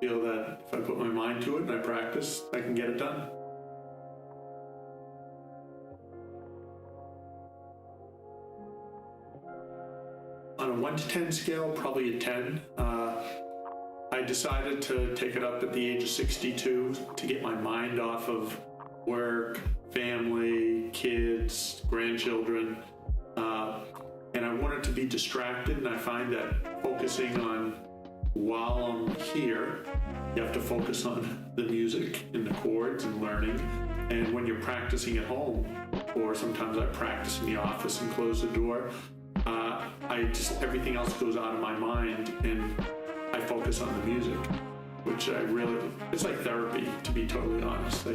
feel that if I put my mind to it and I practice, I can get it done. On a 1 to 10 scale, probably a 10. I decided to take it up at the age of 62 to get my mind off of work, family, kids, grandchildren, and I wanted to be distracted, and I find that focusing on while I'm here, you have to focus on the music and the chords and learning, and when you're practicing at home, or sometimes I practice in the office and close the door, everything else goes out of my mind and I focus on the music, which it's like therapy, to be totally honest.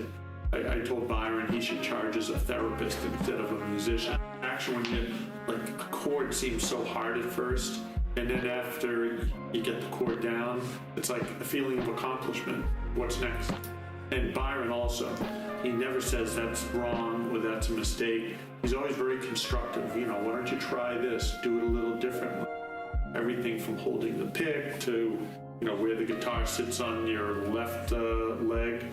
I told Byron he should charge as a therapist instead of a musician. Actually, when a chord seems so hard at first, and then after you get the chord down, it's like a feeling of accomplishment. What's next? And Byron also, he never says that's wrong or that's a mistake. He's always very constructive. Why don't you try this? Do it a little differently. Everything from holding the pick to, where the guitar sits on your left leg.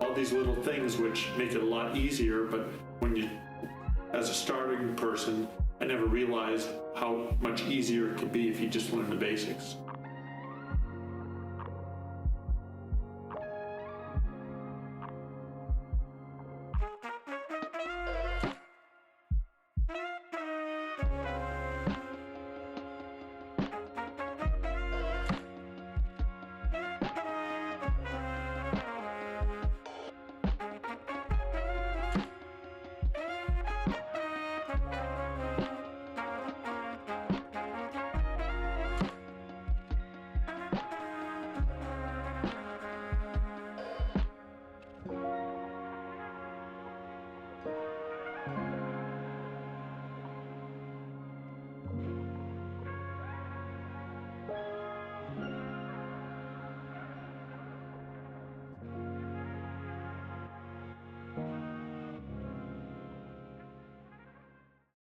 All these little things which make it a lot easier, but as a starting person, I never realized how much easier it could be if you just learn the basics.